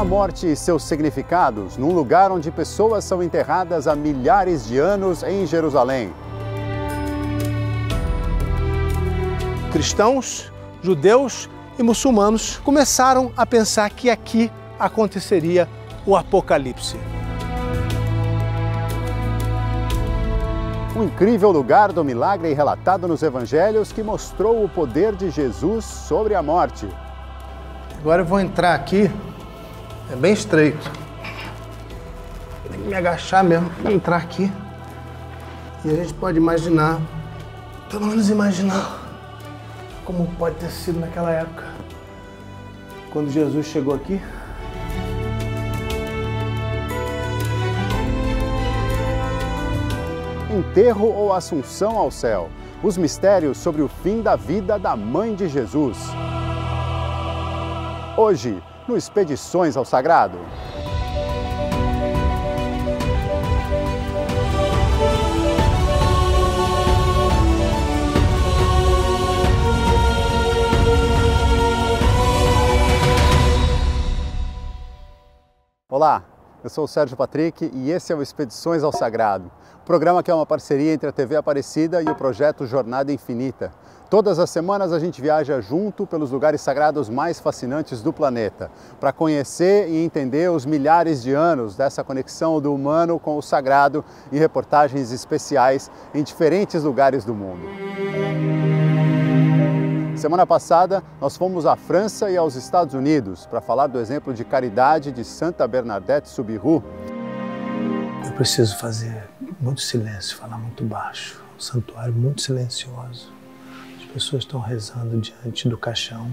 A morte e seus significados num lugar onde pessoas são enterradas há milhares de anos em Jerusalém. Cristãos, judeus e muçulmanos começaram a pensar que aqui aconteceria o Apocalipse. Um incrível lugar do milagre relatado nos evangelhos que mostrou o poder de Jesus sobre a morte. Agora eu vou entrar aqui, é bem estreito. Tem que me agachar mesmo para entrar aqui. E a gente pode imaginar, pelo menos imaginar, como pode ter sido naquela época, quando Jesus chegou aqui. Enterro ou assunção ao céu? Os mistérios sobre o fim da vida da mãe de Jesus. Hoje, no Expedições ao Sagrado. Olá, eu sou o Sérgio Patrick e esse é o Expedições ao Sagrado, programa que é uma parceria entre a TV Aparecida e o projeto Jornada Infinita. Todas as semanas a gente viaja junto pelos lugares sagrados mais fascinantes do planeta, para conhecer e entender os milhares de anos dessa conexão do humano com o sagrado em reportagens especiais em diferentes lugares do mundo. Semana passada, nós fomos à França e aos Estados Unidos para falar do exemplo de caridade de Santa Bernadette Soubirous. Eu preciso fazer muito silêncio, falar muito baixo. Um santuário muito silencioso. As pessoas estão rezando diante do caixão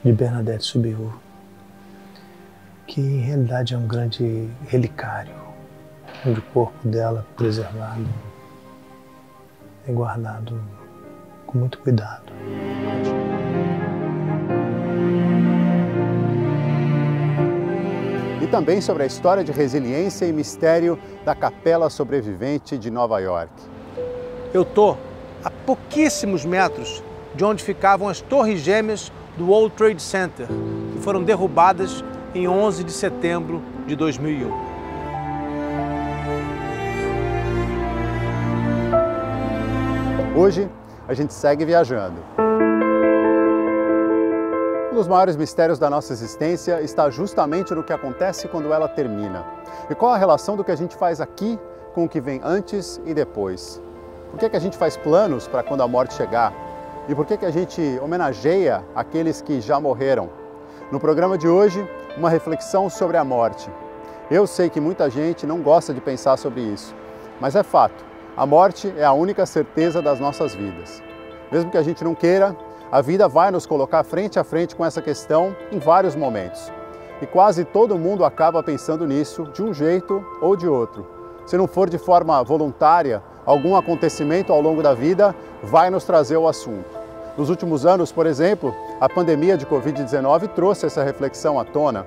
de Bernadette Soubirous, que em realidade é um grande relicário, onde o corpo dela preservado é guardado com muito cuidado. E também sobre a história de resiliência e mistério da Capela Sobrevivente de Nova York. Eu estou a pouquíssimos metros de onde ficavam as torres gêmeas do World Trade Center, que foram derrubadas em 11 de setembro de 2001. Hoje, a gente segue viajando. Um dos maiores mistérios da nossa existência está justamente no que acontece quando ela termina. E qual a relação do que a gente faz aqui com o que vem antes e depois? Por que a gente faz planos para quando a morte chegar? E por que a gente homenageia aqueles que já morreram? No programa de hoje, uma reflexão sobre a morte. Eu sei que muita gente não gosta de pensar sobre isso, mas é fato. A morte é a única certeza das nossas vidas. Mesmo que a gente não queira, a vida vai nos colocar frente a frente com essa questão em vários momentos. E quase todo mundo acaba pensando nisso de um jeito ou de outro. Se não for de forma voluntária, algum acontecimento ao longo da vida vai nos trazer o assunto. Nos últimos anos, por exemplo, a pandemia de Covid-19 trouxe essa reflexão à tona.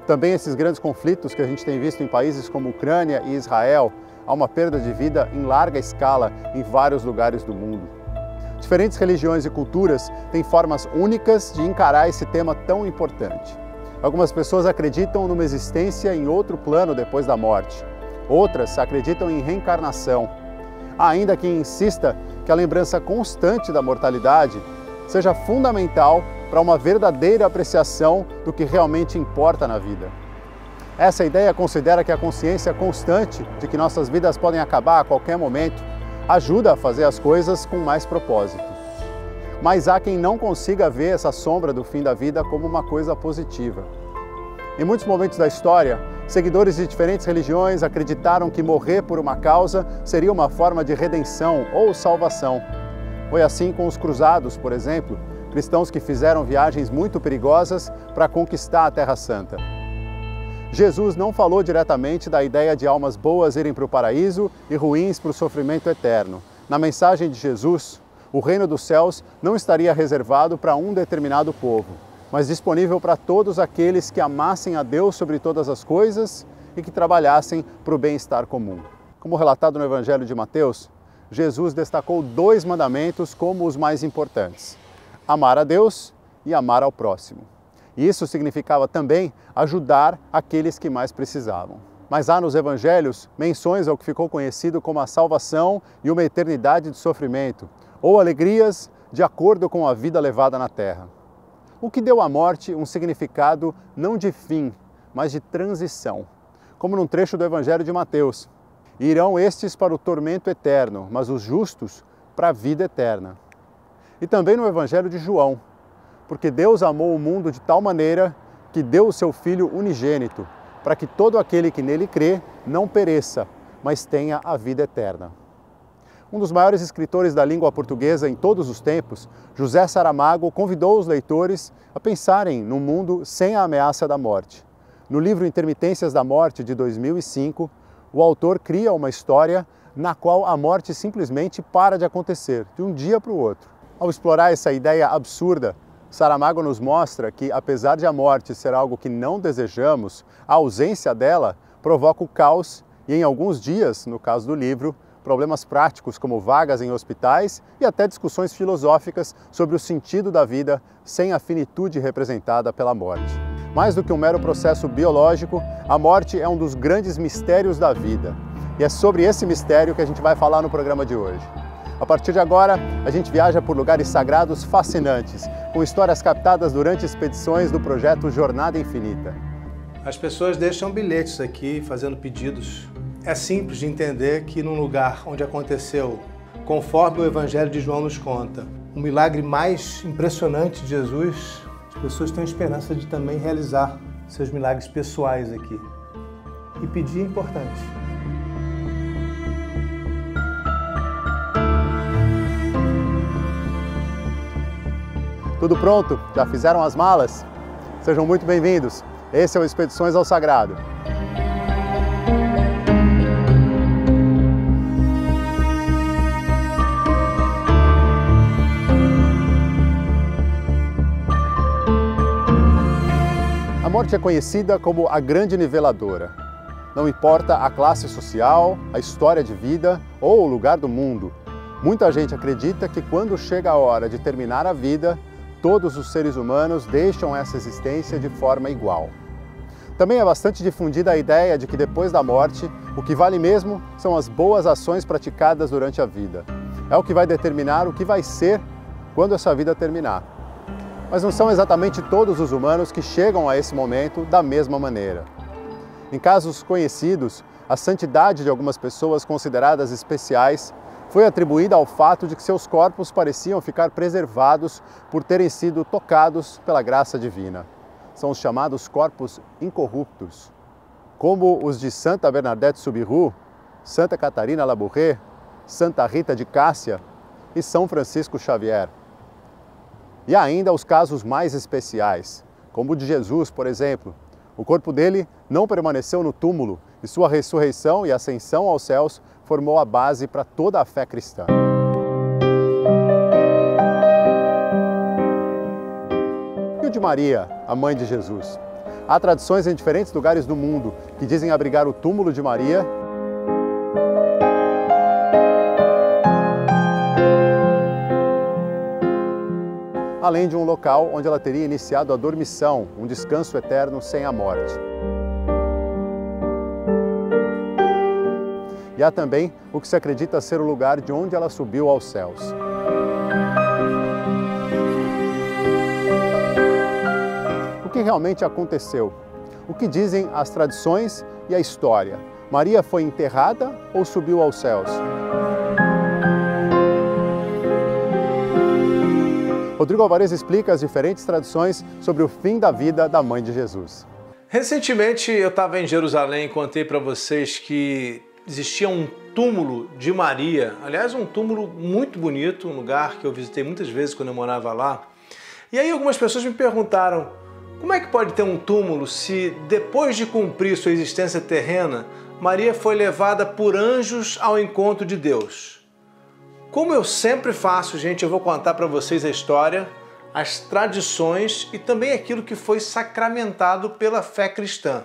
Também esses grandes conflitos que a gente tem visto em países como Ucrânia e Israel, há uma perda de vida em larga escala em vários lugares do mundo. Diferentes religiões e culturas têm formas únicas de encarar esse tema tão importante. Algumas pessoas acreditam numa existência em outro plano depois da morte. Outras acreditam em reencarnação. Há ainda quem insista que a lembrança constante da mortalidade seja fundamental para uma verdadeira apreciação do que realmente importa na vida. Essa ideia considera que a consciência constante de que nossas vidas podem acabar a qualquer momento ajuda a fazer as coisas com mais propósito. Mas há quem não consiga ver essa sombra do fim da vida como uma coisa positiva. Em muitos momentos da história, seguidores de diferentes religiões acreditaram que morrer por uma causa seria uma forma de redenção ou salvação. Foi assim com os cruzados, por exemplo, cristãos que fizeram viagens muito perigosas para conquistar a Terra Santa. Jesus não falou diretamente da ideia de almas boas irem para o paraíso e ruins para o sofrimento eterno. Na mensagem de Jesus, o reino dos céus não estaria reservado para um determinado povo, mas disponível para todos aqueles que amassem a Deus sobre todas as coisas e que trabalhassem para o bem-estar comum. Como relatado no Evangelho de Mateus, Jesus destacou 2 mandamentos como os mais importantes: amar a Deus e amar ao próximo. E isso significava também ajudar aqueles que mais precisavam. Mas há nos evangelhos menções ao que ficou conhecido como a salvação e uma eternidade de sofrimento, ou alegrias de acordo com a vida levada na terra. O que deu à morte um significado não de fim, mas de transição, como num trecho do Evangelho de Mateus. Irão estes para o tormento eterno, mas os justos para a vida eterna. E também no Evangelho de João, porque Deus amou o mundo de tal maneira que deu o seu Filho unigênito, para que todo aquele que nele crê não pereça, mas tenha a vida eterna. Um dos maiores escritores da língua portuguesa em todos os tempos, José Saramago, convidou os leitores a pensarem num mundo sem a ameaça da morte. No livro Intermitências da Morte, de 2005, o autor cria uma história na qual a morte simplesmente para de acontecer, de um dia para o outro. Ao explorar essa ideia absurda, Saramago nos mostra que, apesar de a morte ser algo que não desejamos, a ausência dela provoca o caos e, em alguns dias, no caso do livro, problemas práticos como vagas em hospitais e até discussões filosóficas sobre o sentido da vida sem a finitude representada pela morte. Mais do que um mero processo biológico, a morte é um dos grandes mistérios da vida. E é sobre esse mistério que a gente vai falar no programa de hoje. A partir de agora, a gente viaja por lugares sagrados fascinantes, com histórias captadas durante expedições do projeto Jornada Infinita. As pessoas deixam bilhetes aqui fazendo pedidos. É simples de entender que num lugar onde aconteceu, conforme o Evangelho de João nos conta, o milagre mais impressionante de Jesus, as pessoas têm esperança de também realizar seus milagres pessoais aqui. E pedir é importante. Tudo pronto? Já fizeram as malas? Sejam muito bem-vindos. Esse é o Expedições ao Sagrado. A morte é conhecida como a grande niveladora. Não importa a classe social, a história de vida ou o lugar do mundo. Muita gente acredita que quando chega a hora de terminar a vida, todos os seres humanos deixam essa existência de forma igual. Também é bastante difundida a ideia de que depois da morte, o que vale mesmo são as boas ações praticadas durante a vida. É o que vai determinar o que vai ser quando essa vida terminar. Mas não são exatamente todos os humanos que chegam a esse momento da mesma maneira. Em casos conhecidos, a santidade de algumas pessoas consideradas especiais foi atribuída ao fato de que seus corpos pareciam ficar preservados por terem sido tocados pela graça divina. São os chamados corpos incorruptos, como os de Santa Bernadette Soubirous, Santa Catarina Labouré, Santa Rita de Cássia e São Francisco Xavier. E ainda os casos mais especiais, como o de Jesus, por exemplo. O corpo dele não permaneceu no túmulo e sua ressurreição e ascensão aos céus formou a base para toda a fé cristã. E o de Maria, a mãe de Jesus? Há tradições em diferentes lugares do mundo que dizem abrigar o túmulo de Maria além de um local onde ela teria iniciado a dormição, um descanso eterno sem a morte. E há também o que se acredita ser o lugar de onde ela subiu aos céus. O que realmente aconteceu? O que dizem as tradições e a história? Maria foi enterrada ou subiu aos céus? Rodrigo Alvarez explica as diferentes tradições sobre o fim da vida da mãe de Jesus. Recentemente eu estava em Jerusalém e contei para vocês que existia um túmulo de Maria, aliás um túmulo muito bonito, um lugar que eu visitei muitas vezes quando eu morava lá. E aí algumas pessoas me perguntaram, como é que pode ter um túmulo se depois de cumprir sua existência terrena, Maria foi levada por anjos ao encontro de Deus? Como eu sempre faço, gente, eu vou contar para vocês a história, as tradições e também aquilo que foi sacramentado pela fé cristã.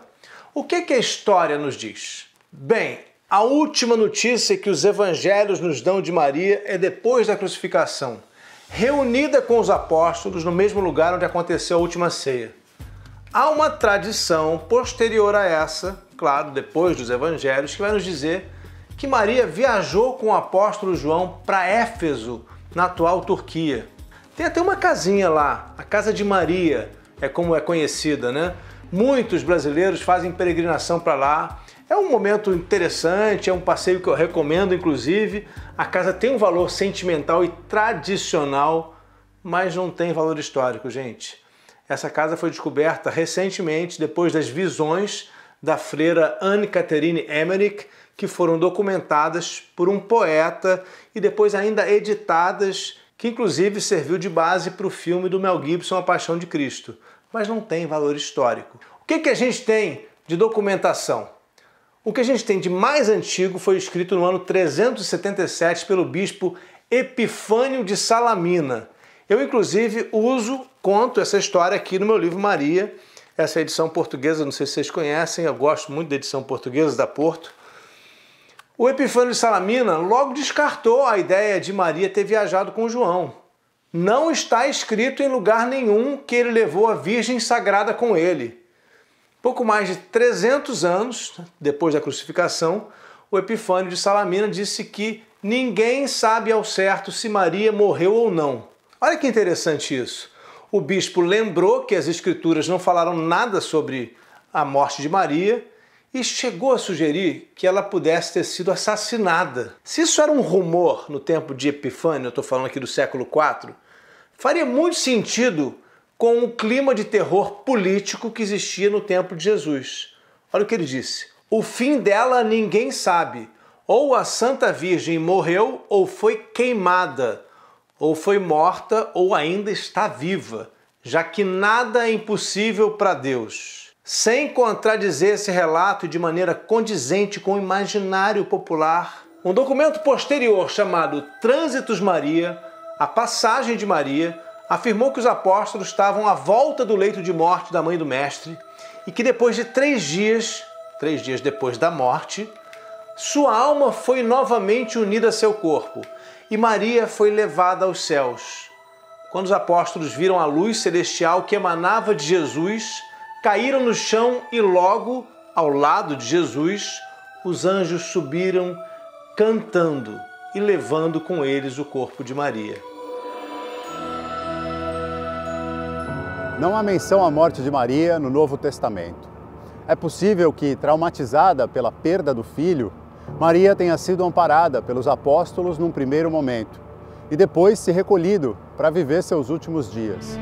O que a história nos diz? Bem, a última notícia que os evangelhos nos dão de Maria é depois da crucificação, reunida com os apóstolos no mesmo lugar onde aconteceu a última ceia. Há uma tradição posterior a essa, claro, depois dos evangelhos, que vai nos dizer que Maria viajou com o apóstolo João para Éfeso, na atual Turquia. Tem até uma casinha lá, a Casa de Maria, é como é conhecida, né? Muitos brasileiros fazem peregrinação para lá. É um momento interessante, é um passeio que eu recomendo, inclusive. A casa tem um valor sentimental e tradicional, mas não tem valor histórico, gente. Essa casa foi descoberta recentemente, depois das visões da freira Anne-Catherine Emmerich, que foram documentadas por um poeta e depois ainda editadas, que inclusive serviu de base para o filme do Mel Gibson, A Paixão de Cristo. Mas não tem valor histórico. O que a gente tem de documentação? O que a gente tem de mais antigo foi escrito no ano 377 pelo bispo Epifânio de Salamina. Eu, inclusive, conto essa história aqui no meu livro Maria, essa edição portuguesa, não sei se vocês conhecem, eu gosto muito da edição portuguesa da Porto. O Epifânio de Salamina logo descartou a ideia de Maria ter viajado com João. Não está escrito em lugar nenhum que ele levou a Virgem Sagrada com ele. Pouco mais de 300 anos depois da crucificação, o Epifânio de Salamina disse que ninguém sabe ao certo se Maria morreu ou não. Olha que interessante isso. O bispo lembrou que as escrituras não falaram nada sobre a morte de Maria e chegou a sugerir que ela pudesse ter sido assassinada. Se isso era um rumor no tempo de Epifânio, eu estou falando aqui do século IV, faria muito sentido com o clima de terror político que existia no tempo de Jesus. Olha o que ele disse. O fim dela ninguém sabe. Ou a Santa Virgem morreu, ou foi queimada, ou foi morta, ou ainda está viva, já que nada é impossível para Deus. Sem contradizer esse relato de maneira condizente com o imaginário popular, um documento posterior chamado Trânsitos Maria, a Passagem de Maria, afirmou que os apóstolos estavam à volta do leito de morte da mãe do Mestre e que depois de 3 dias depois da morte, sua alma foi novamente unida a seu corpo e Maria foi levada aos céus. Quando os apóstolos viram a luz celestial que emanava de Jesus, caíram no chão e logo, ao lado de Jesus, os anjos subiram cantando e levando com eles o corpo de Maria. Não há menção à morte de Maria no Novo Testamento. É possível que, traumatizada pela perda do filho, Maria tenha sido amparada pelos apóstolos num primeiro momento e depois se recolhido para viver seus últimos dias.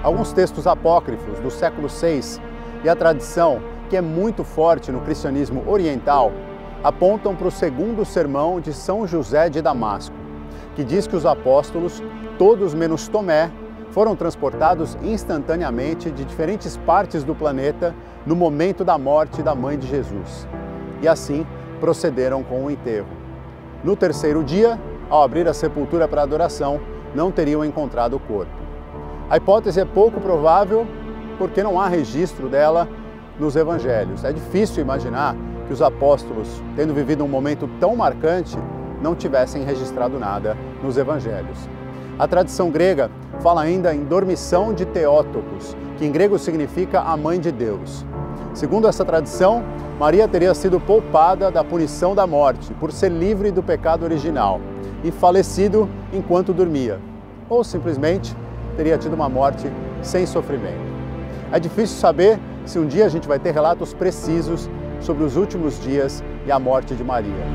Alguns textos apócrifos do século VI e a tradição, que é muito forte no cristianismo oriental, apontam para o segundo sermão de São José de Damasco, que diz que os apóstolos, todos menos Tomé, foram transportados instantaneamente de diferentes partes do planeta no momento da morte da mãe de Jesus. E assim procederam com o enterro. No terceiro dia, ao abrir a sepultura para adoração, não teriam encontrado o corpo. A hipótese é pouco provável porque não há registro dela nos evangelhos. É difícil imaginar que os apóstolos, tendo vivido um momento tão marcante, não tivessem registrado nada nos evangelhos. A tradição grega fala ainda em dormição de Theotokos, que em grego significa a mãe de Deus. Segundo essa tradição, Maria teria sido poupada da punição da morte por ser livre do pecado original e falecido enquanto dormia, ou simplesmente teria tido uma morte sem sofrimento. É difícil saber se um dia a gente vai ter relatos precisos sobre os últimos dias e a morte de Maria.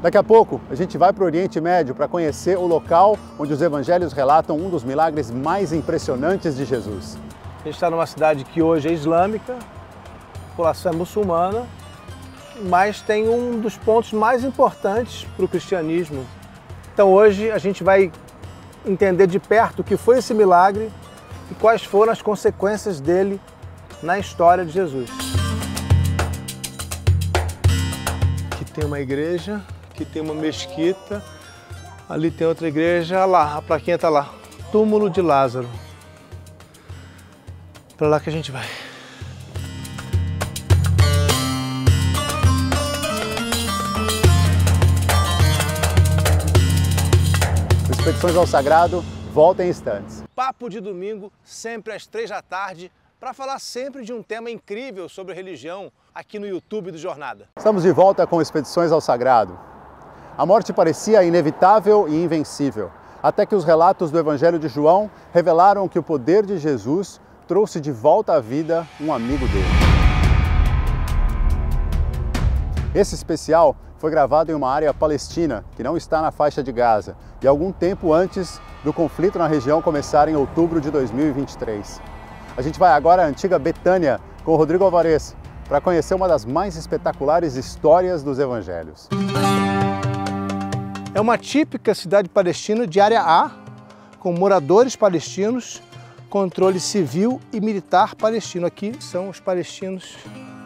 Daqui a pouco a gente vai para o Oriente Médio para conhecer o local onde os evangelhos relatam um dos milagres mais impressionantes de Jesus. A gente está numa cidade que hoje é islâmica, a população é muçulmana, mas tem um dos pontos mais importantes para o cristianismo. Então hoje a gente vai entender de perto o que foi esse milagre e quais foram as consequências dele na história de Jesus. Aqui tem uma igreja, aqui tem uma mesquita, ali tem outra igreja, olha lá, a plaquinha está lá, túmulo de Lázaro. Para lá que a gente vai. Expedições ao Sagrado volta em instantes. Papo de domingo, sempre às 3 da tarde, para falar sempre de um tema incrível sobre religião aqui no YouTube do Jornada. Estamos de volta com Expedições ao Sagrado. A morte parecia inevitável e invencível, até que os relatos do Evangelho de João revelaram que o poder de Jesus trouxe de volta à vida um amigo dele. Esse especial foi gravado em uma área palestina que não está na faixa de Gaza e algum tempo antes do conflito na região começar em outubro de 2023. A gente vai agora à antiga Betânia com o Rodrigo Alvarez para conhecer uma das mais espetaculares histórias dos evangelhos. É uma típica cidade palestina de área A, com moradores palestinos, controle civil e militar palestino. Aqui são os palestinos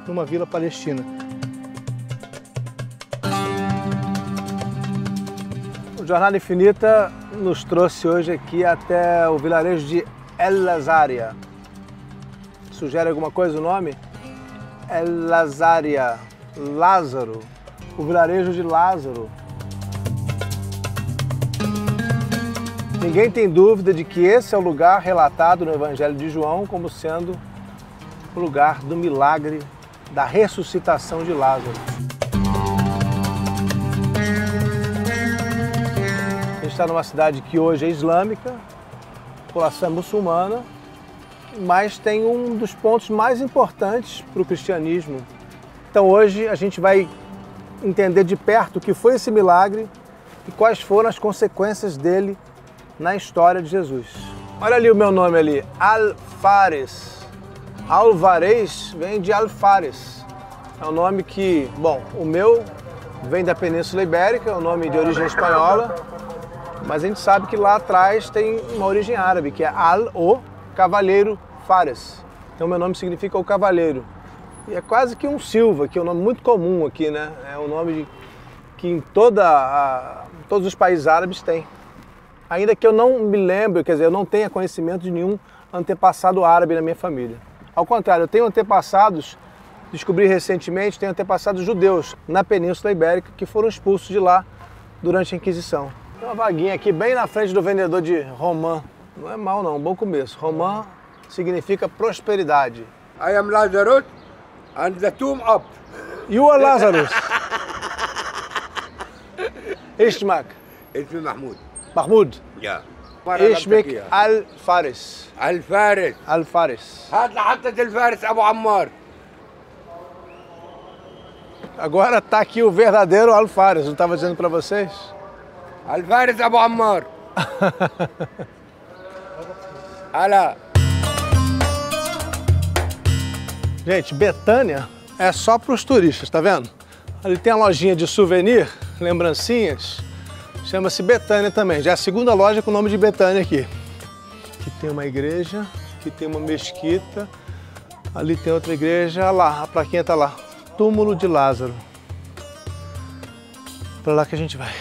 numa vila palestina. O Jornada Infinita nos trouxe hoje aqui até o vilarejo de El-Lazaria. Sugere alguma coisa o nome? El-Lazaria, Lázaro, o vilarejo de Lázaro. Ninguém tem dúvida de que esse é o lugar relatado no Evangelho de João como sendo o lugar do milagre da ressuscitação de Lázaro. A gente está numa cidade que hoje é islâmica, a população é muçulmana, mas tem um dos pontos mais importantes para o cristianismo. Então hoje a gente vai entender de perto o que foi esse milagre e quais foram as consequências dele na história de Jesus. Olha ali o meu nome ali, Alfares. Alvarez vem de Alfares. É um nome que, bom, o meu vem da Península Ibérica, é um nome de origem espanhola, mas a gente sabe que lá atrás tem uma origem árabe, que é o Cavaleiro Fares. Então meu nome significa o Cavaleiro. E é quase que um Silva, que é um nome muito comum aqui, né? É um nome que em todos os países árabes tem. Ainda que eu não me lembre, quer dizer, eu não tenha conhecimento de nenhum antepassado árabe na minha família. Ao contrário, eu tenho antepassados, descobri recentemente, tenho antepassados judeus na Península Ibérica que foram expulsos de lá durante a Inquisição. Tem uma vaguinha aqui bem na frente do vendedor de romã. Não é mal não, um bom começo. Romã significa prosperidade. I am Lazarus and the tomb up. You are Lazarus. Ishmak. اسمي محمود. Mahmoud. يا. Ishmak Al-Fares. الفارس. Al-Fares. هات لحطة الفارس أبو عمار. Agora tá aqui o verdadeiro Al-Fares, não estava dizendo para vocês? الفارس أبو عمار. هلا. Gente, Betânia é só para os turistas, tá vendo? Ali tem a lojinha de souvenir, lembrancinhas, chama-se Betânia também. Já é a segunda loja com o nome de Betânia aqui. Aqui tem uma igreja, aqui tem uma mesquita, ali tem outra igreja, olha lá, a plaquinha tá lá, Túmulo de Lázaro. Para lá que a gente vai.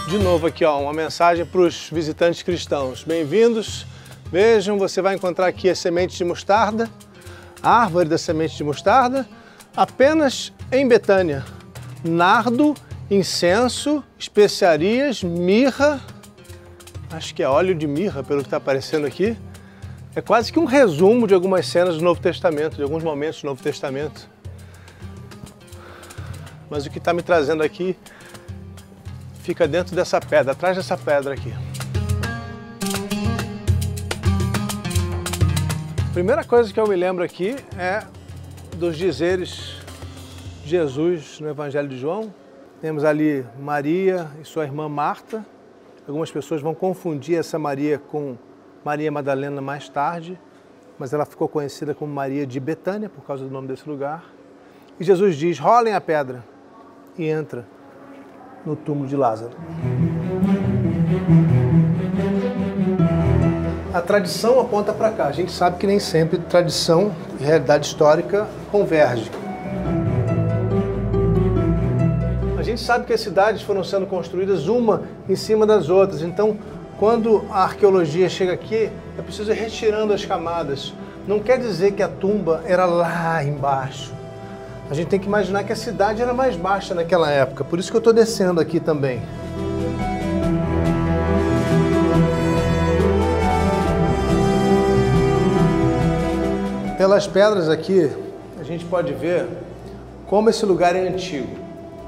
De novo aqui, ó, uma mensagem para os visitantes cristãos. Bem-vindos. Vejam, você vai encontrar aqui a semente de mostarda, a árvore da semente de mostarda, apenas em Betânia. Nardo, incenso, especiarias, mirra, acho que é óleo de mirra, pelo que está aparecendo aqui. É quase que um resumo de algumas cenas do Novo Testamento, de alguns momentos do Novo Testamento. Mas o que está me trazendo aqui fica dentro dessa pedra, atrás dessa pedra aqui. A primeira coisa que eu me lembro aqui é dos dizeres de Jesus no Evangelho de João. Temos ali Maria e sua irmã Marta. Algumas pessoas vão confundir essa Maria com Maria Madalena mais tarde, mas ela ficou conhecida como Maria de Betânia por causa do nome desse lugar. E Jesus diz, rolem a pedra, e entra no túmulo de Lázaro. A tradição aponta para cá. A gente sabe que nem sempre tradição e realidade histórica convergem. A gente sabe que as cidades foram sendo construídas uma em cima das outras. Então, quando a arqueologia chega aqui, é preciso ir retirando as camadas não quer dizer que a tumba era lá embaixo. A gente tem que imaginar que a cidade era mais baixa naquela época, por isso que eu estou descendo aqui também. Pelas pedras aqui, a gente pode ver como esse lugar é antigo.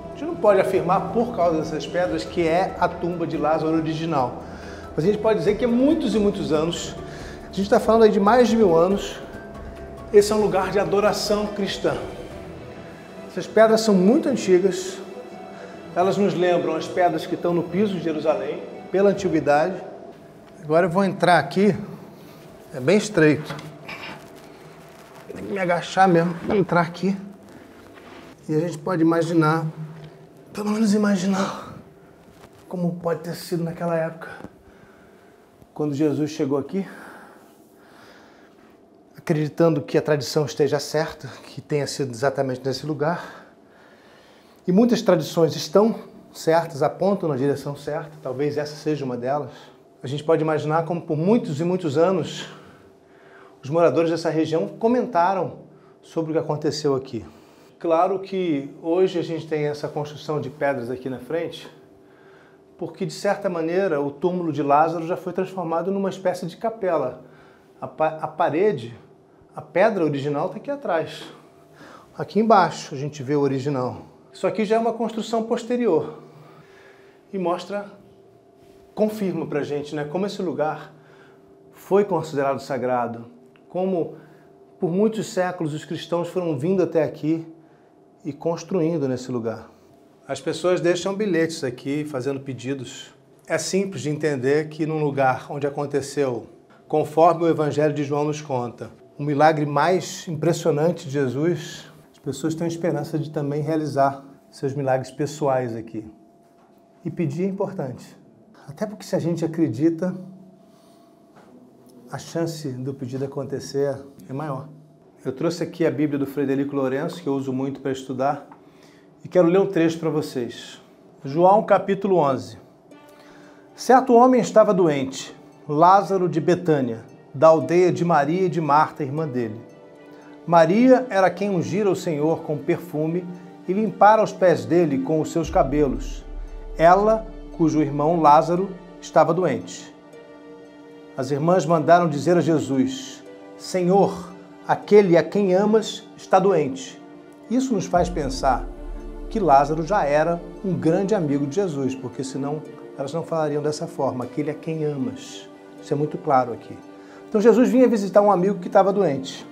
A gente não pode afirmar por causa dessas pedras que é a tumba de Lázaro original. Mas a gente pode dizer que há muitos e muitos anos, a gente está falando aí de mais de 1000 anos, esse é um lugar de adoração cristã. Essas pedras são muito antigas, elas nos lembram as pedras que estão no piso de Jerusalém, pela antiguidade. Agora eu vou entrar aqui, é bem estreito. Tem que me agachar mesmo para entrar aqui. E a gente pode imaginar, pelo menos imaginar, como pode ter sido naquela época. Quando Jesus chegou aqui, acreditando que a tradição esteja certa, que tenha sido exatamente nesse lugar. E muitas tradições estão certas, apontam na direção certa, talvez essa seja uma delas. A gente pode imaginar como por muitos e muitos anos, os moradores dessa região comentaram sobre o que aconteceu aqui. Claro que hoje a gente tem essa construção de pedras aqui na frente, porque de certa maneira o túmulo de Lázaro já foi transformado numa espécie de capela. A parede, a pedra original está aqui atrás. Aqui embaixo a gente vê o original. Isso aqui já é uma construção posterior e confirma pra gente, né, como esse lugar foi considerado sagrado. Como por muitos séculos os cristãos foram vindo até aqui e construindo nesse lugar. As pessoas deixam bilhetes aqui, fazendo pedidos. É simples de entender que num lugar onde aconteceu, conforme o Evangelho de João nos conta, o milagre mais impressionante de Jesus, as pessoas têm esperança de também realizar seus milagres pessoais aqui. E pedir é importante. Até porque se a gente acredita, a chance do pedido acontecer é maior. Eu trouxe aqui a Bíblia do Frederico Lourenço, que eu uso muito para estudar, e quero ler um trecho para vocês. João capítulo 11. Certo homem estava doente, Lázaro de Betânia, da aldeia de Maria e de Marta, irmã dele. Maria era quem ungira o Senhor com perfume e limpara os pés dele com os seus cabelos. Ela, cujo irmão Lázaro, estava doente. As irmãs mandaram dizer a Jesus: Senhor, aquele a quem amas está doente. Isso nos faz pensar que Lázaro já era um grande amigo de Jesus, porque senão elas não falariam dessa forma, aquele a quem amas. Isso é muito claro aqui. Então Jesus vinha visitar um amigo que estava doente.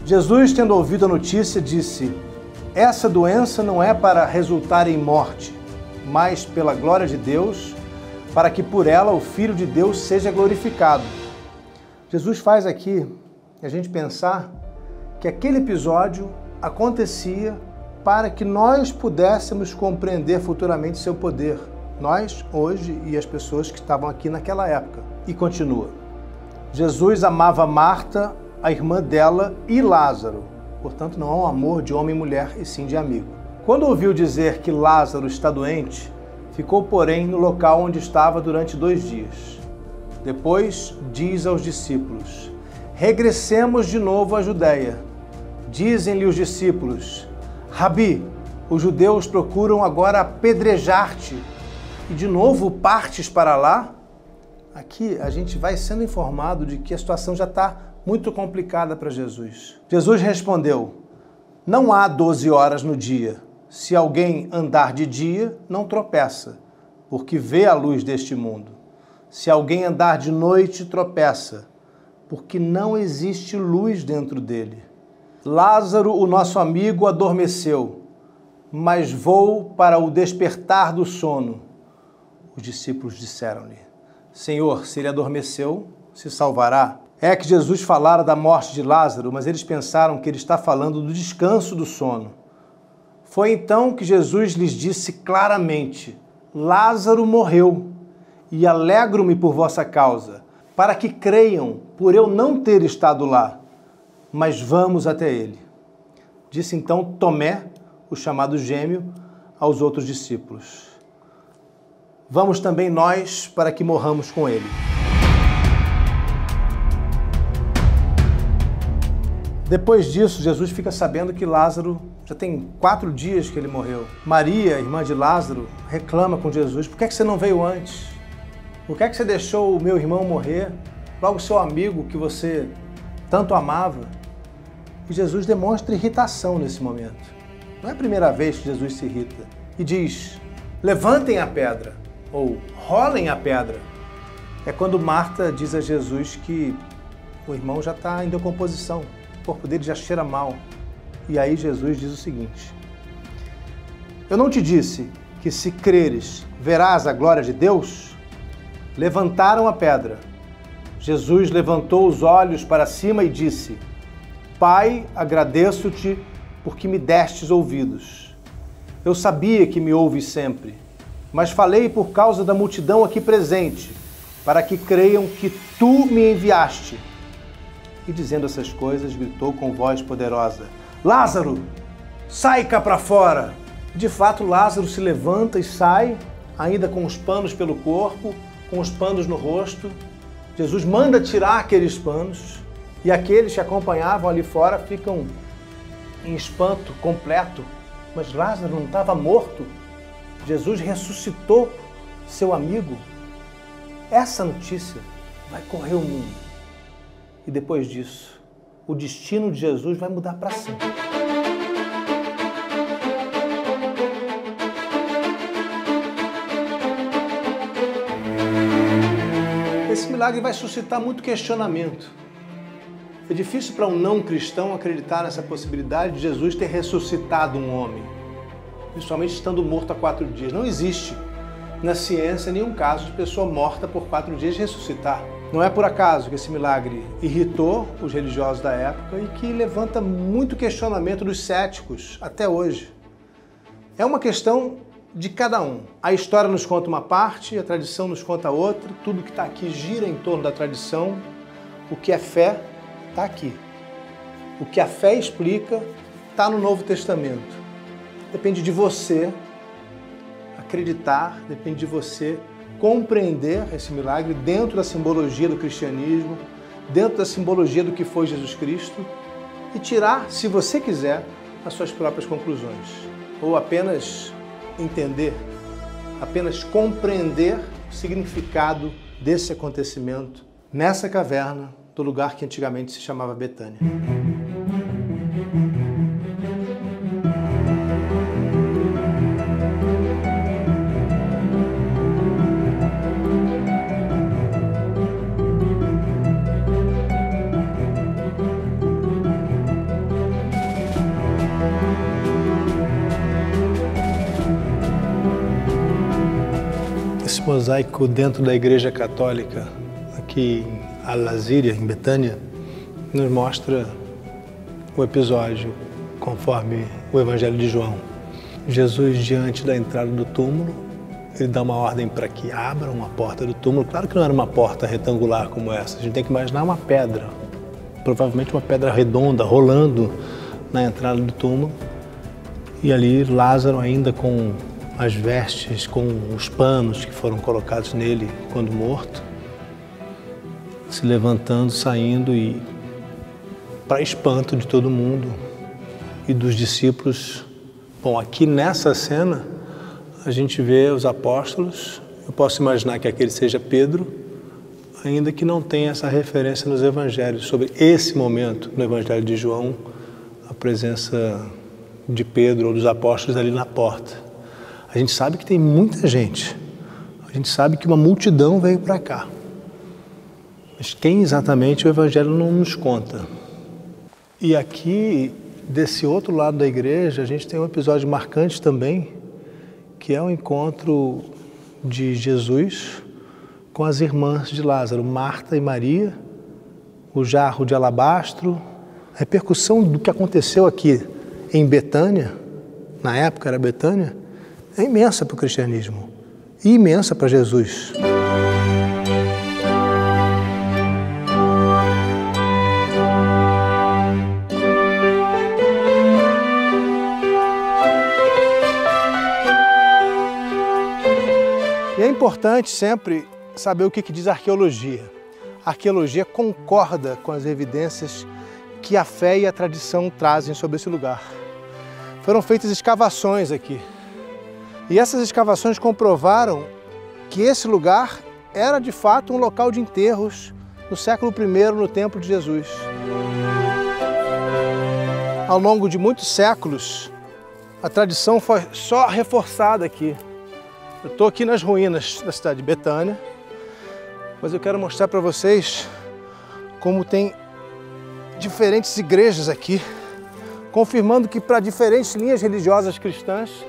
Jesus, tendo ouvido a notícia, disse: essa doença não é para resultar em morte, mas pela glória de Deus, para que por ela o Filho de Deus seja glorificado. Jesus faz aqui a gente pensar que aquele episódio acontecia para que nós pudéssemos compreender futuramente seu poder. Nós, hoje, e as pessoas que estavam aqui naquela época. E continua. Jesus amava Marta, a irmã dela, e Lázaro. Portanto, não há um amor de homem e mulher, e sim de amigo. Quando ouviu dizer que Lázaro está doente, ficou, porém, no local onde estava durante 2 dias. Depois, diz aos discípulos: regressemos de novo à Judéia. Dizem-lhe os discípulos: Rabi, os judeus procuram agora apedrejar-te, e de novo partes para lá? Aqui a gente vai sendo informado de que a situação já está muito complicada para Jesus. Jesus respondeu: não há 12 horas no dia. Se alguém andar de dia, não tropeça, porque vê a luz deste mundo. Se alguém andar de noite, tropeça, porque não existe luz dentro dele. Lázaro, o nosso amigo, adormeceu, mas vou para o despertar do sono. Os discípulos disseram-lhe: Senhor, se ele adormeceu, se salvará. É que Jesus falara da morte de Lázaro, mas eles pensaram que ele está falando do descanso do sono. Foi então que Jesus lhes disse claramente: Lázaro morreu, e alegro-me por vossa causa, para que creiam por eu não ter estado lá. Mas vamos até ele. Disse então Tomé, o chamado gêmeo, aos outros discípulos: vamos também nós para que morramos com ele. Depois disso, Jesus fica sabendo que Lázaro já tem 4 dias que ele morreu. Maria, irmã de Lázaro, reclama com Jesus: por que você não veio antes? Por que você deixou o meu irmão morrer? Logo seu amigo que você tanto amava. E Jesus demonstra irritação nesse momento. Não é a primeira vez que Jesus se irrita. E diz: levantem a pedra, ou rolem a pedra. É quando Marta diz a Jesus que o irmão já está em decomposição, o corpo dele já cheira mal. E aí Jesus diz o seguinte: eu não te disse que se creres verás a glória de Deus? Levantaram a pedra. Jesus levantou os olhos para cima e disse: Pai, agradeço-te porque me destes ouvidos. Eu sabia que me ouves sempre, mas falei por causa da multidão aqui presente, para que creiam que tu me enviaste. E dizendo essas coisas, gritou com voz poderosa: Lázaro, sai cá para fora! De fato, Lázaro se levanta e sai, ainda com os panos pelo corpo, com os panos no rosto. Jesus manda tirar aqueles panos e aqueles que acompanhavam ali fora ficam em espanto completo. Mas Lázaro não estava morto. Jesus ressuscitou seu amigo. Essa notícia vai correr o mundo. E depois disso, o destino de Jesus vai mudar para sempre. Esse milagre vai suscitar muito questionamento. É difícil para um não cristão acreditar nessa possibilidade de Jesus ter ressuscitado um homem, principalmente estando morto há 4 dias. Não existe na ciência nenhum caso de pessoa morta por 4 dias ressuscitar. Não é por acaso que esse milagre irritou os religiosos da época e que levanta muito questionamento dos céticos até hoje. É uma questão de cada um. A história nos conta uma parte, a tradição nos conta outra, tudo que está aqui gira em torno da tradição. O que é fé está aqui. O que a fé explica está no Novo Testamento. Depende de você acreditar, depende de você compreender esse milagre dentro da simbologia do cristianismo, dentro da simbologia do que foi Jesus Cristo e tirar, se você quiser, as suas próprias conclusões. Ou apenas entender, apenas compreender o significado desse acontecimento nessa caverna do lugar que antigamente se chamava Betânia. Esse mosaico dentro da Igreja Católica, aqui em Al-Azíria, em Betânia, nos mostra o episódio conforme o Evangelho de João. Jesus, diante da entrada do túmulo, ele dá uma ordem para que abram a porta do túmulo. Claro que não era uma porta retangular como essa, a gente tem que imaginar uma pedra, provavelmente uma pedra redonda, rolando na entrada do túmulo. E ali Lázaro ainda com as vestes, com os panos que foram colocados nele quando morto, se levantando, saindo e, para espanto de todo mundo e dos discípulos. Bom, aqui nessa cena a gente vê os apóstolos. Eu posso imaginar que aquele seja Pedro, ainda que não tenha essa referência nos evangelhos sobre esse momento no Evangelho de João, a presença de Pedro ou dos apóstolos ali na porta. A gente sabe que tem muita gente, a gente sabe que uma multidão veio para cá. Mas quem exatamente o Evangelho não nos conta. E aqui, desse outro lado da igreja, a gente tem um episódio marcante também, que é o encontro de Jesus com as irmãs de Lázaro, Marta e Maria, o jarro de alabastro. A repercussão do que aconteceu aqui em Betânia, na época era Betânia, é imensa para o cristianismo e imensa para Jesus. E é importante sempre saber o que diz a arqueologia. A arqueologia concorda com as evidências que a fé e a tradição trazem sobre esse lugar. Foram feitas escavações aqui. E essas escavações comprovaram que esse lugar era de fato um local de enterros no século I, no Templo de Jesus. Ao longo de muitos séculos, a tradição foi só reforçada aqui. Eu estou aqui nas ruínas da cidade de Betânia, mas eu quero mostrar para vocês como tem diferentes igrejas aqui, confirmando que para diferentes linhas religiosas cristãs,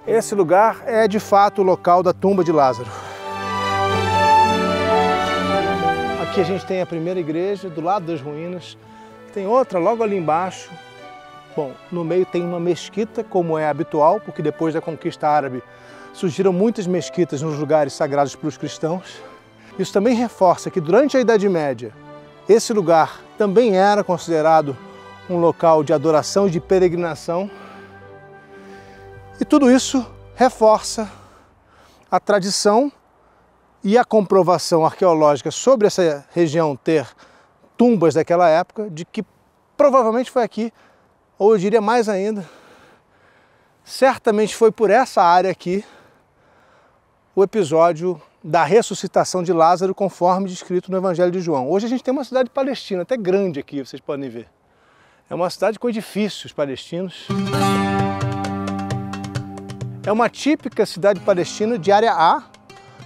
esse lugar é de fato o local da tumba de Lázaro. Aqui a gente tem a primeira igreja, do lado das ruínas, tem outra logo ali embaixo. Bom, no meio tem uma mesquita, como é habitual, porque depois da conquista árabe surgiram muitas mesquitas nos lugares sagrados para os cristãos. Isso também reforça que durante a Idade Média, esse lugar também era considerado um local de adoração e de peregrinação. E tudo isso reforça a tradição e a comprovação arqueológica sobre essa região ter tumbas daquela época, de que provavelmente foi aqui, ou eu diria mais ainda, certamente foi por essa área aqui o episódio da ressuscitação de Lázaro, conforme descrito no Evangelho de João. Hoje a gente tem uma cidade palestina, até grande aqui, vocês podem ver. É uma cidade com edifícios palestinos. É uma típica cidade palestina de área A,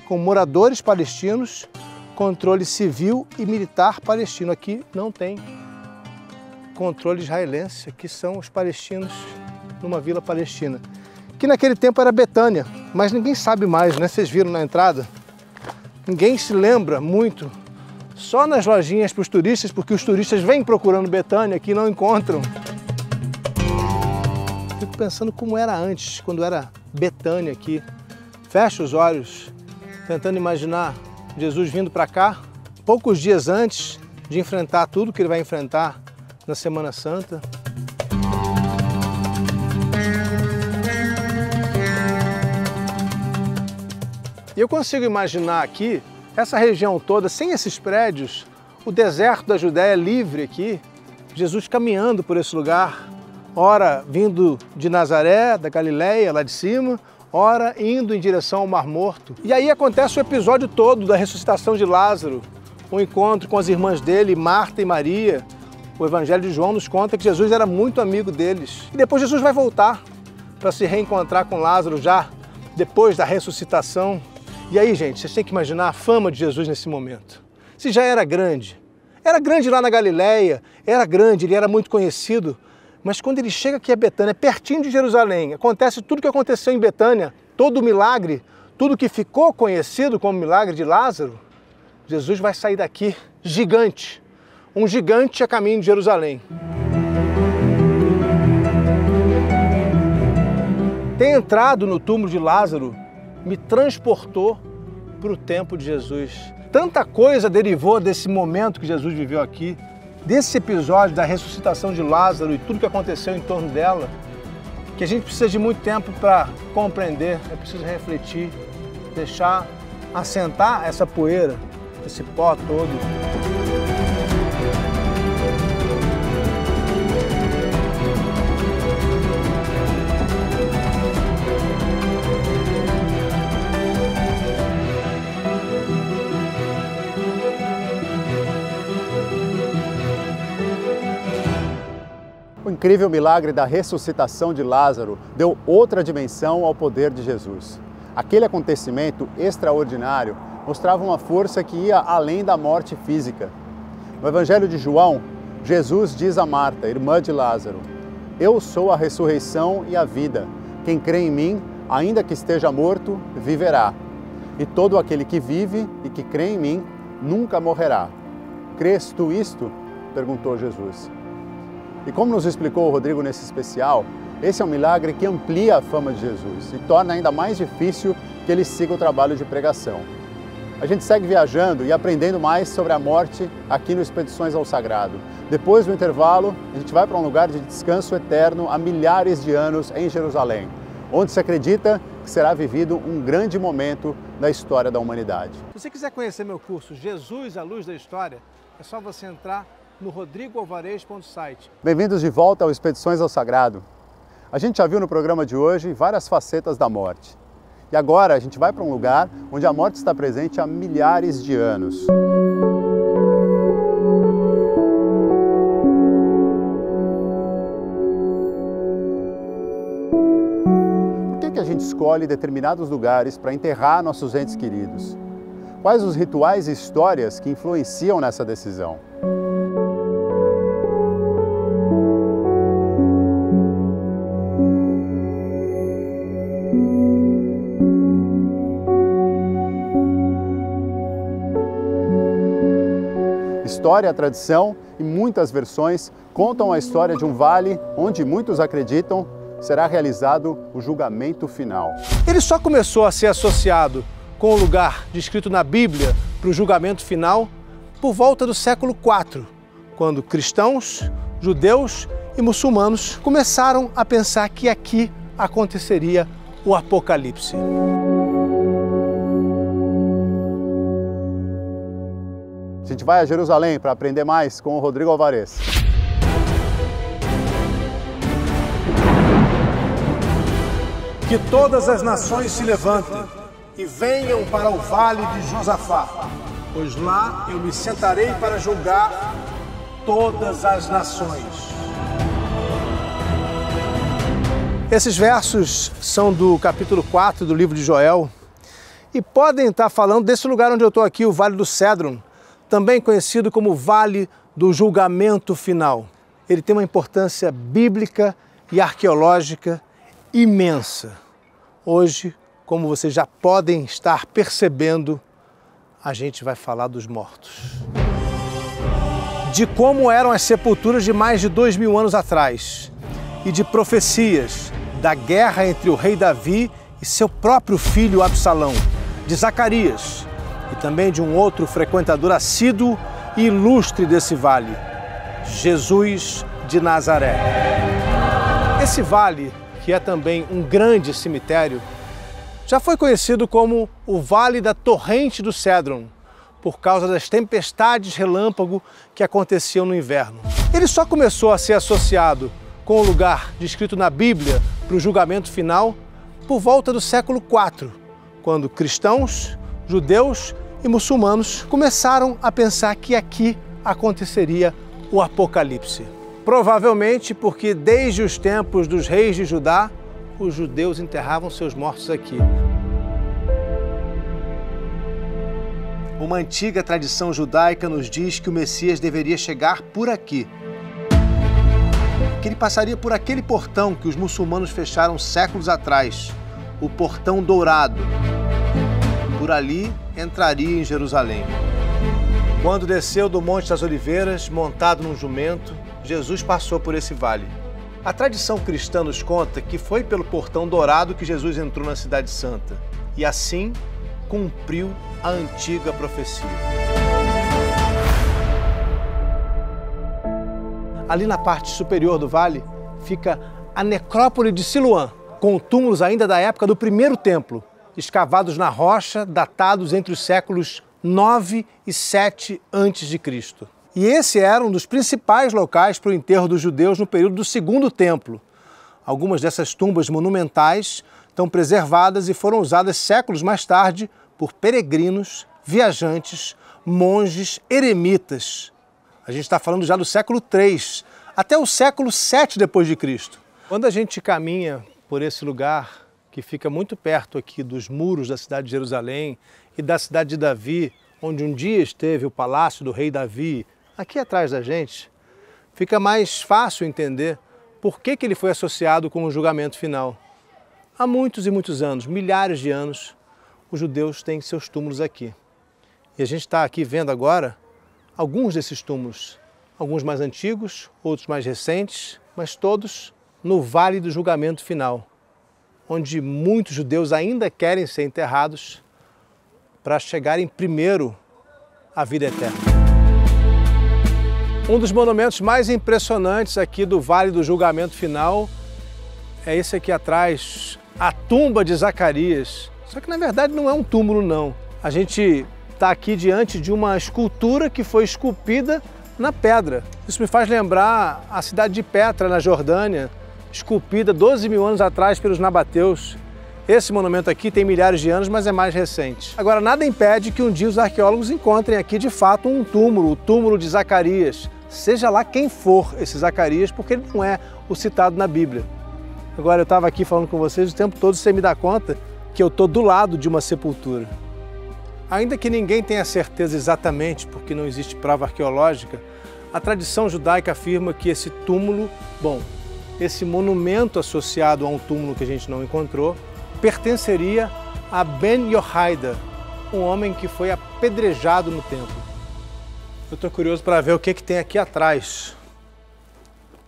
com moradores palestinos, controle civil e militar palestino. Aqui não tem controle israelense, aqui são os palestinos numa vila palestina. Que naquele tempo era Betânia, mas ninguém sabe mais, né? Vocês viram na entrada? Ninguém se lembra muito. Só nas lojinhas para os turistas, porque os turistas vêm procurando Betânia aqui e não encontram. Fico pensando como era antes, quando era Betânia aqui. Fecho os olhos, tentando imaginar Jesus vindo para cá, poucos dias antes de enfrentar tudo que ele vai enfrentar na Semana Santa. E eu consigo imaginar aqui, essa região toda, sem esses prédios, o deserto da Judéia livre aqui, Jesus caminhando por esse lugar, ora vindo de Nazaré, da Galileia, lá de cima, ora indo em direção ao Mar Morto. E aí acontece o episódio todo da ressuscitação de Lázaro, o encontro com as irmãs dele, Marta e Maria. O Evangelho de João nos conta que Jesus era muito amigo deles. E depois Jesus vai voltar para se reencontrar com Lázaro já depois da ressuscitação. E aí, gente, vocês têm que imaginar a fama de Jesus nesse momento. Se já era grande lá na Galileia, era grande, ele era muito conhecido, mas quando ele chega aqui a Betânia, pertinho de Jerusalém, acontece tudo o que aconteceu em Betânia, todo o milagre, tudo que ficou conhecido como milagre de Lázaro, Jesus vai sair daqui gigante, um gigante a caminho de Jerusalém. Ter entrado no túmulo de Lázaro me transportou para o tempo de Jesus. Tanta coisa derivou desse momento que Jesus viveu aqui, desse episódio da ressuscitação de Lázaro e tudo que aconteceu em torno dela, que a gente precisa de muito tempo para compreender, é preciso refletir, deixar assentar essa poeira, esse pó todo. O incrível milagre da ressuscitação de Lázaro deu outra dimensão ao poder de Jesus. Aquele acontecimento extraordinário mostrava uma força que ia além da morte física. No Evangelho de João, Jesus diz a Marta, irmã de Lázaro: "Eu sou a ressurreição e a vida. Quem crê em mim, ainda que esteja morto, viverá. E todo aquele que vive e que crê em mim, nunca morrerá. Crês tu isto?" perguntou Jesus. E como nos explicou o Rodrigo nesse especial, esse é um milagre que amplia a fama de Jesus e torna ainda mais difícil que ele siga o trabalho de pregação. A gente segue viajando e aprendendo mais sobre a morte aqui no Expedições ao Sagrado. Depois do intervalo, a gente vai para um lugar de descanso eterno há milhares de anos em Jerusalém, onde se acredita que será vivido um grande momento da história da humanidade. Se você quiser conhecer meu curso Jesus, a Luz da História, é só você entrar no rodrigoalvarez.site. Bem-vindos de volta ao Expedições ao Sagrado. A gente já viu no programa de hoje várias facetas da morte. E agora a gente vai para um lugar onde a morte está presente há milhares de anos. Por que a gente escolhe determinados lugares para enterrar nossos entes queridos? Quais os rituais e histórias que influenciam nessa decisão? História, tradição e muitas versões contam a história de um vale onde muitos acreditam será realizado o julgamento final. Ele só começou a ser associado com o lugar descrito na Bíblia para o julgamento final por volta do século IV, quando cristãos, judeus e muçulmanos começaram a pensar que aqui aconteceria o Apocalipse. A gente vai a Jerusalém para aprender mais com o Rodrigo Alvarez. Que todas as nações se levantem e venham para o vale de Josafá, pois lá eu me sentarei para julgar todas as nações. Esses versos são do capítulo 4 do livro de Joel e podem estar falando desse lugar onde eu estou aqui, o Vale do Cédron, também conhecido como Vale do Julgamento Final. Ele tem uma importância bíblica e arqueológica imensa. Hoje, como vocês já podem estar percebendo, a gente vai falar dos mortos. De como eram as sepulturas de mais de 2000 anos atrás e de profecias da guerra entre o rei Davi e seu próprio filho Absalão, de Zacarias e também de um outro frequentador assíduo e ilustre desse vale, Jesus de Nazaré. Esse vale, que é também um grande cemitério, já foi conhecido como o Vale da Torrente do Cédron, por causa das tempestades relâmpago que aconteciam no inverno. Ele só começou a ser associado com o lugar descrito na Bíblia para o julgamento final por volta do século IV, quando cristãos, judeus e muçulmanos começaram a pensar que aqui aconteceria o Apocalipse. Provavelmente porque desde os tempos dos reis de Judá, os judeus enterravam seus mortos aqui. Uma antiga tradição judaica nos diz que o Messias deveria chegar por aqui. Que ele passaria por aquele portão que os muçulmanos fecharam séculos atrás, o Portão Dourado. Por ali entraria em Jerusalém. Quando desceu do Monte das Oliveiras, montado num jumento, Jesus passou por esse vale. A tradição cristã nos conta que foi pelo Portão Dourado que Jesus entrou na Cidade Santa e assim cumpriu a antiga profecia. Ali na parte superior do vale fica a necrópole de Siloã, com túmulos ainda da época do primeiro templo, escavados na rocha, datados entre os séculos 9 e 7 a.C. E esse era um dos principais locais para o enterro dos judeus no período do Segundo Templo. Algumas dessas tumbas monumentais estão preservadas e foram usadas séculos mais tarde por peregrinos, viajantes, monges, eremitas. A gente está falando já do século III, até o século VII d.C. Quando a gente caminha por esse lugar, que fica muito perto aqui dos muros da cidade de Jerusalém e da cidade de Davi, onde um dia esteve o palácio do rei Davi, aqui atrás da gente, fica mais fácil entender por que ele foi associado com o julgamento final. Há muitos e muitos anos, milhares de anos, os judeus têm seus túmulos aqui. E a gente está aqui vendo agora alguns desses túmulos, alguns mais antigos, outros mais recentes, mas todos no Vale do Julgamento Final, onde muitos judeus ainda querem ser enterrados para chegarem primeiro à vida eterna. Um dos monumentos mais impressionantes aqui do Vale do Julgamento Final é esse aqui atrás, a tumba de Zacarias. Só que na verdade não é um túmulo não. A gente está aqui diante de uma escultura que foi esculpida na pedra. Isso me faz lembrar a cidade de Petra, na Jordânia, esculpida 12 mil anos atrás pelos nabateus. Esse monumento aqui tem milhares de anos, mas é mais recente. Agora, nada impede que um dia os arqueólogos encontrem aqui de fato um túmulo, o túmulo de Zacarias. Seja lá quem for esse Zacarias, porque ele não é o citado na Bíblia. Agora, eu estava aqui falando com vocês o tempo todo, você me dá conta que eu estou do lado de uma sepultura. Ainda que ninguém tenha certeza exatamente, porque não existe prova arqueológica, a tradição judaica afirma que esse túmulo, esse monumento associado a um túmulo que a gente não encontrou, pertenceria a Ben Yohaida, um homem que foi apedrejado no templo. Eu estou curioso para ver o que tem aqui atrás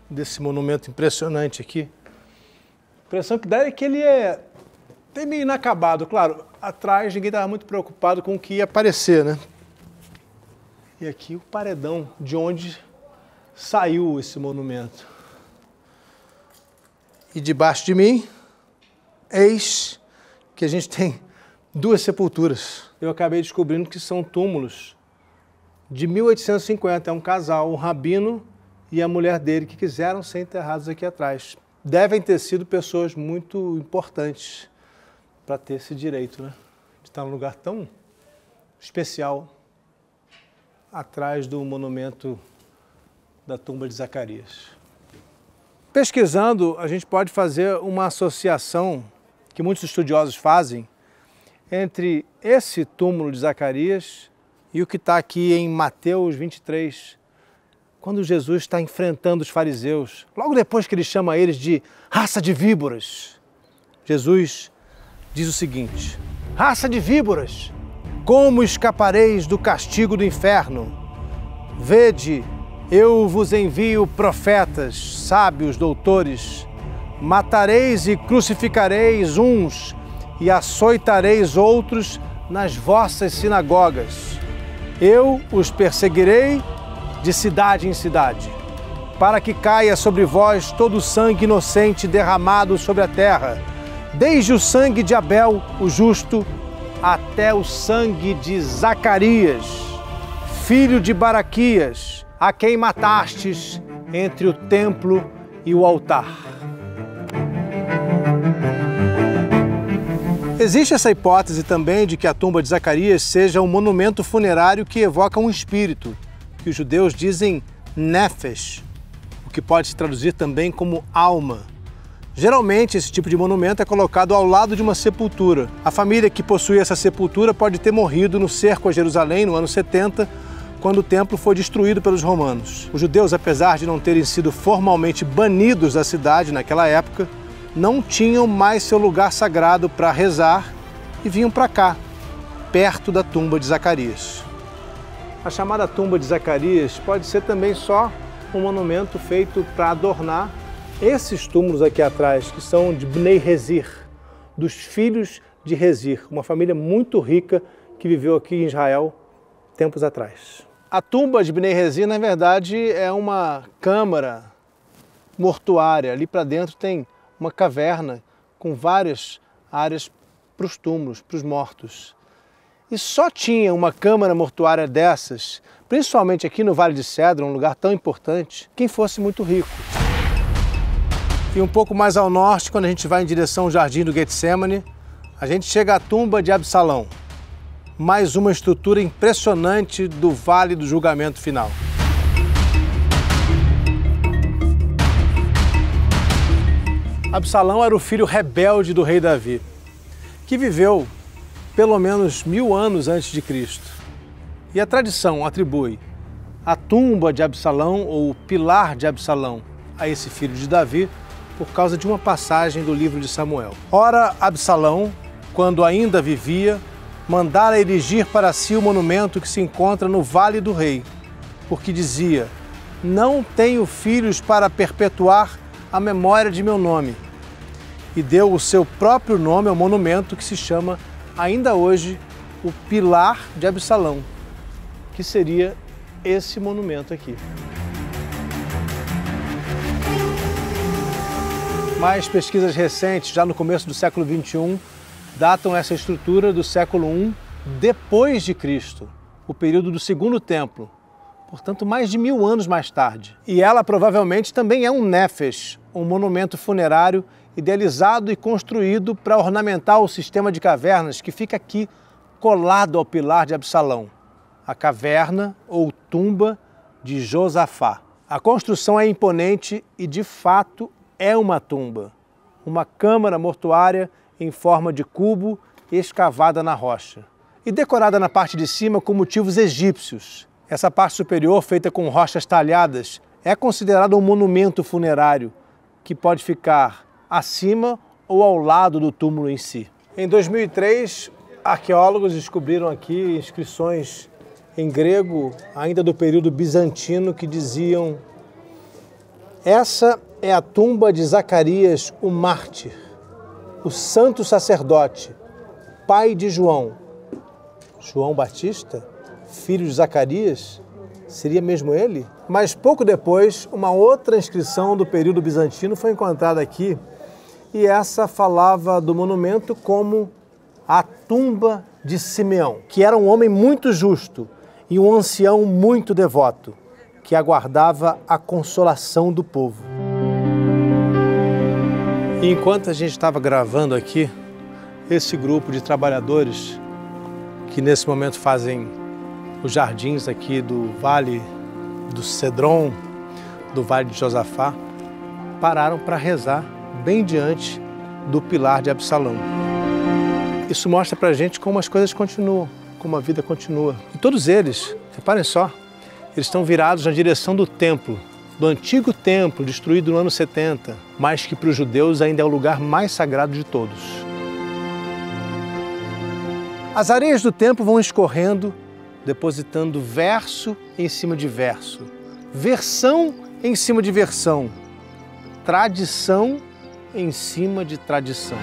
desse monumento impressionante aqui. A impressão que dá é que ele é até meio inacabado. Claro, atrás ninguém estava muito preocupado com o que ia aparecer, né? E aqui o paredão de onde saiu esse monumento. E debaixo de mim, eis que a gente tem duas sepulturas. Eu acabei descobrindo que são túmulos de 1850. É um casal, um rabino e a mulher dele, que quiseram ser enterrados aqui atrás. Devem ter sido pessoas muito importantes para ter esse direito, né? De estar num lugar tão especial atrás do monumento da tumba de Zacarias. Pesquisando, a gente pode fazer uma associação que muitos estudiosos fazem entre esse túmulo de Zacarias e o que está aqui em Mateus 23, quando Jesus está enfrentando os fariseus, logo depois que ele chama eles de raça de víboras. Jesus diz o seguinte: raça de víboras, como escapareis do castigo do inferno? Vede, eu vos envio profetas, sábios, doutores. Matareis e crucificareis uns e açoitareis outros nas vossas sinagogas. Eu os perseguirei de cidade em cidade, para que caia sobre vós todo o sangue inocente derramado sobre a terra, desde o sangue de Abel, o justo, até o sangue de Zacarias, filho de Baraquias, a quem matastes entre o templo e o altar. Existe essa hipótese também de que a tumba de Zacarias seja um monumento funerário que evoca um espírito, que os judeus dizem nefesh, o que pode se traduzir também como alma. Geralmente, esse tipo de monumento é colocado ao lado de uma sepultura. A família que possui essa sepultura pode ter morrido no cerco a Jerusalém no ano 70, quando o templo foi destruído pelos romanos. Os judeus, apesar de não terem sido formalmente banidos da cidade naquela época, não tinham mais seu lugar sagrado para rezar e vinham para cá, perto da tumba de Zacarias. A chamada tumba de Zacarias pode ser também só um monumento feito para adornar esses túmulos aqui atrás, que são de Bnei Rezir, dos filhos de Rezir, uma família muito rica que viveu aqui em Israel tempos atrás. A tumba de Bnei Rezir, na verdade, é uma câmara mortuária. Ali para dentro tem uma caverna com várias áreas para os túmulos, para os mortos. E só tinha uma câmara mortuária dessas, principalmente aqui no Vale de Cedron, um lugar tão importante, quem fosse muito rico. E um pouco mais ao norte, quando a gente vai em direção ao Jardim do Getsemane, a gente chega à tumba de Absalão. Mais uma estrutura impressionante do Vale do Julgamento Final. Absalão era o filho rebelde do rei Davi, que viveu pelo menos 1000 anos antes de Cristo. E a tradição atribui a tumba de Absalão, ou o pilar de Absalão, a esse filho de Davi, por causa de uma passagem do livro de Samuel. Ora, Absalão, quando ainda vivia, mandara erigir para si o monumento que se encontra no Vale do Rei, porque dizia: não tenho filhos para perpetuar a memória de meu nome. E deu o seu próprio nome ao monumento que se chama, ainda hoje, o Pilar de Absalão, que seria esse monumento aqui. Mais pesquisas recentes, já no começo do século XXI, datam essa estrutura do século I depois de Cristo, o período do Segundo Templo, portanto mais de 1000 anos mais tarde. E ela provavelmente também é um nefesh, um monumento funerário idealizado e construído para ornamentar o sistema de cavernas que fica aqui colado ao pilar de Absalão, a caverna ou tumba de Josafá. A construção é imponente e, de fato, é uma tumba, uma câmara mortuária em forma de cubo escavada na rocha e decorada na parte de cima com motivos egípcios. Essa parte superior, feita com rochas talhadas, é considerada um monumento funerário que pode ficar acima ou ao lado do túmulo em si. Em 2003, arqueólogos descobriram aqui inscrições em grego, ainda do período bizantino, que diziam: essa é a tumba de Zacarias, o mártir, o santo sacerdote, pai de João. João Batista, filho de Zacarias, seria mesmo ele? Mas pouco depois, uma outra inscrição do período bizantino foi encontrada aqui, e essa falava do monumento como a tumba de Simeão, que era um homem muito justo e um ancião muito devoto, que aguardava a consolação do povo. E enquanto a gente estava gravando aqui, esse grupo de trabalhadores que nesse momento fazem os jardins aqui do Vale do Cedron, do Vale de Josafá, pararam para rezar bem diante do pilar de Absalão. Isso mostra para a gente como as coisas continuam, como a vida continua. E todos eles, reparem só, eles estão virados na direção do templo, do antigo templo destruído no ano 70, mas que para os judeus ainda é o lugar mais sagrado de todos. As areias do templo vão escorrendo, depositando verso em cima de verso, versão em cima de versão, tradição em cima de tradição.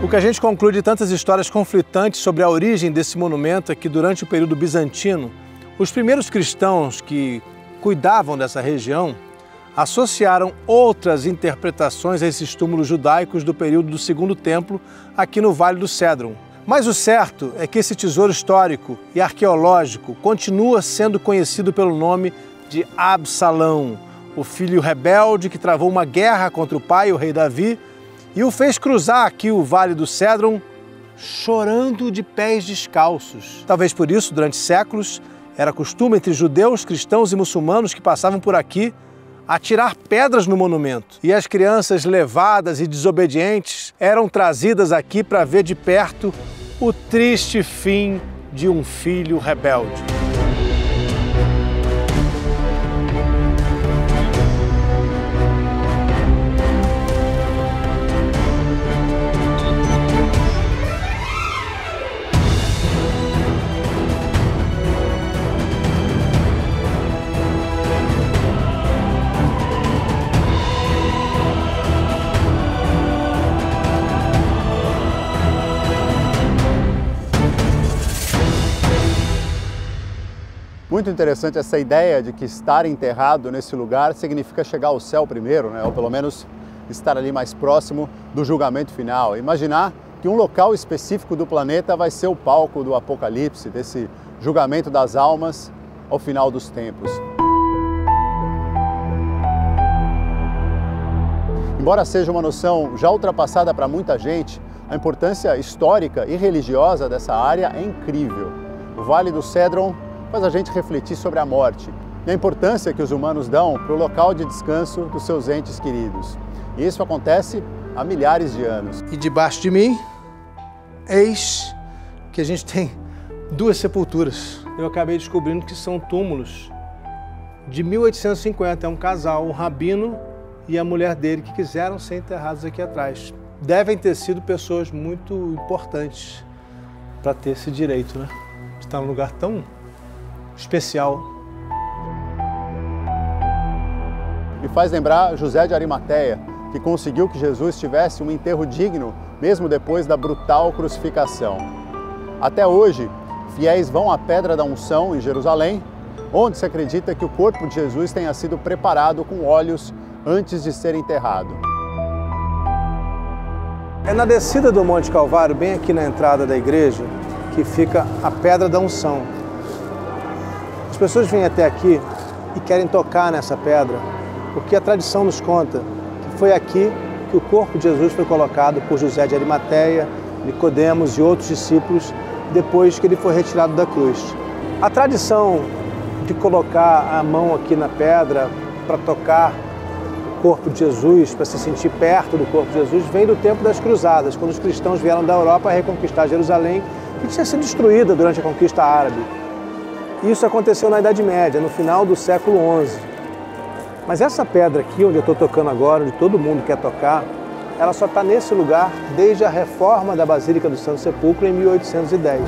O que a gente conclui de tantas histórias conflitantes sobre a origem desse monumento é que durante o período bizantino, os primeiros cristãos que cuidavam dessa região associaram outras interpretações a esses túmulos judaicos do período do Segundo Templo aqui no Vale do Cedron. Mas o certo é que esse tesouro histórico e arqueológico continua sendo conhecido pelo nome de Absalão, o filho rebelde que travou uma guerra contra o pai, o rei Davi, e o fez cruzar aqui o Vale do Cedron chorando de pés descalços. Talvez por isso, durante séculos, era costume entre judeus, cristãos e muçulmanos que passavam por aqui atirar pedras no monumento. E as crianças levadas e desobedientes eram trazidas aqui para ver de perto o triste fim de um filho rebelde. Muito interessante essa ideia de que estar enterrado nesse lugar significa chegar ao céu primeiro, né? Ou pelo menos estar ali mais próximo do julgamento final. Imaginar que um local específico do planeta vai ser o palco do Apocalipse, desse julgamento das almas ao final dos tempos. Embora seja uma noção já ultrapassada para muita gente, a importância histórica e religiosa dessa área é incrível. O Vale do Cedron faz a gente refletir sobre a morte e a importância que os humanos dão para o local de descanso dos seus entes queridos. E isso acontece há milhares de anos. E debaixo de mim, eis que a gente tem 2 sepulturas. Eu acabei descobrindo que são túmulos de 1850. É um casal, um rabino e a mulher dele, que quiseram ser enterrados aqui atrás. Devem ter sido pessoas muito importantes para ter esse direito, né? De estar num lugar tão especial. Me faz lembrar José de Arimateia, que conseguiu que Jesus tivesse um enterro digno, mesmo depois da brutal crucificação. Até hoje, fiéis vão à Pedra da Unção, em Jerusalém, onde se acredita que o corpo de Jesus tenha sido preparado com óleos antes de ser enterrado. É na descida do Monte Calvário, bem aqui na entrada da igreja, que fica a Pedra da Unção. As As pessoas vêm até aqui e querem tocar nessa pedra, porque a tradição nos conta que foi aqui que o corpo de Jesus foi colocado por José de Arimateia, Nicodemos e outros discípulos, depois que ele foi retirado da cruz. A tradição de colocar a mão aqui na pedra para tocar o corpo de Jesus, para se sentir perto do corpo de Jesus, vem do tempo das cruzadas, quando os cristãos vieram da Europa reconquistar Jerusalém, que tinha sido destruída durante a conquista árabe. Isso aconteceu na Idade Média, no final do século XI. Mas essa pedra aqui, onde eu estou tocando agora, onde todo mundo quer tocar, ela só está nesse lugar desde a reforma da Basílica do Santo Sepulcro em 1810.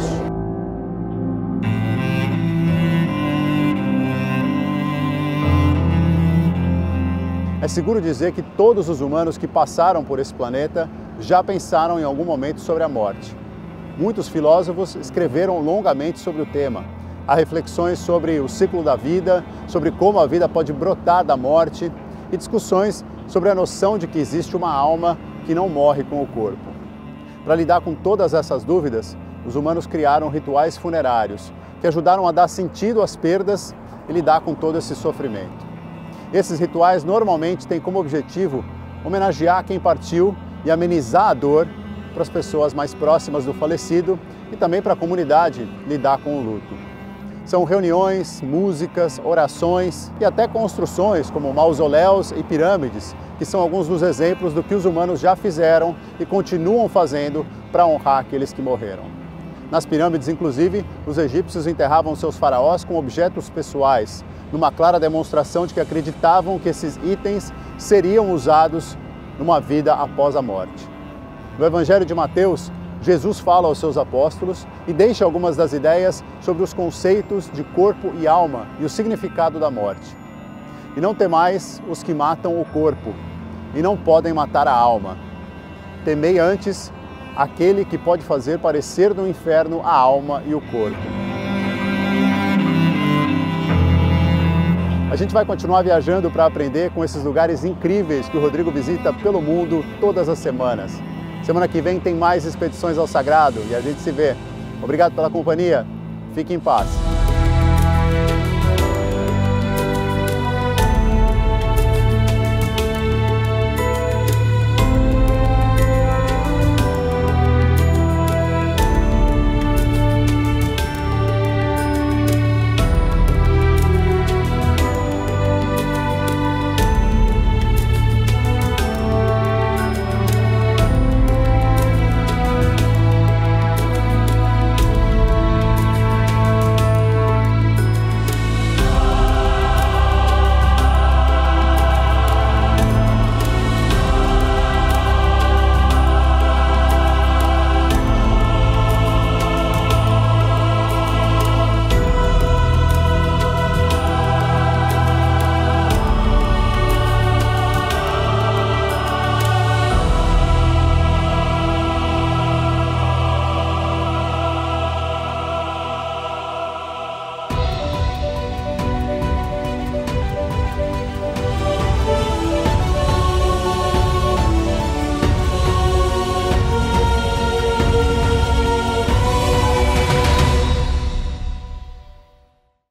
É seguro dizer que todos os humanos que passaram por esse planeta já pensaram em algum momento sobre a morte. Muitos filósofos escreveram longamente sobre o tema. Há reflexões sobre o ciclo da vida, sobre como a vida pode brotar da morte e discussões sobre a noção de que existe uma alma que não morre com o corpo. Para lidar com todas essas dúvidas, os humanos criaram rituais funerários que ajudaram a dar sentido às perdas e lidar com todo esse sofrimento. Esses rituais normalmente têm como objetivo homenagear quem partiu e amenizar a dor para as pessoas mais próximas do falecido e também para a comunidade lidar com o luto. São reuniões, músicas, orações e até construções como mausoléus e pirâmides, que são alguns dos exemplos do que os humanos já fizeram e continuam fazendo para honrar aqueles que morreram. Nas pirâmides, inclusive, os egípcios enterravam seus faraós com objetos pessoais, numa clara demonstração de que acreditavam que esses itens seriam usados numa vida após a morte. No Evangelho de Mateus, Jesus fala aos seus apóstolos e deixa algumas das ideias sobre os conceitos de corpo e alma e o significado da morte. E não temais os que matam o corpo e não podem matar a alma. Temei antes aquele que pode fazer parecer no inferno a alma e o corpo. A gente vai continuar viajando para aprender com esses lugares incríveis que o Rodrigo visita pelo mundo todas as semanas. Semana que vem tem mais expedições ao sagrado e a gente se vê. Obrigado pela companhia. Fique em paz.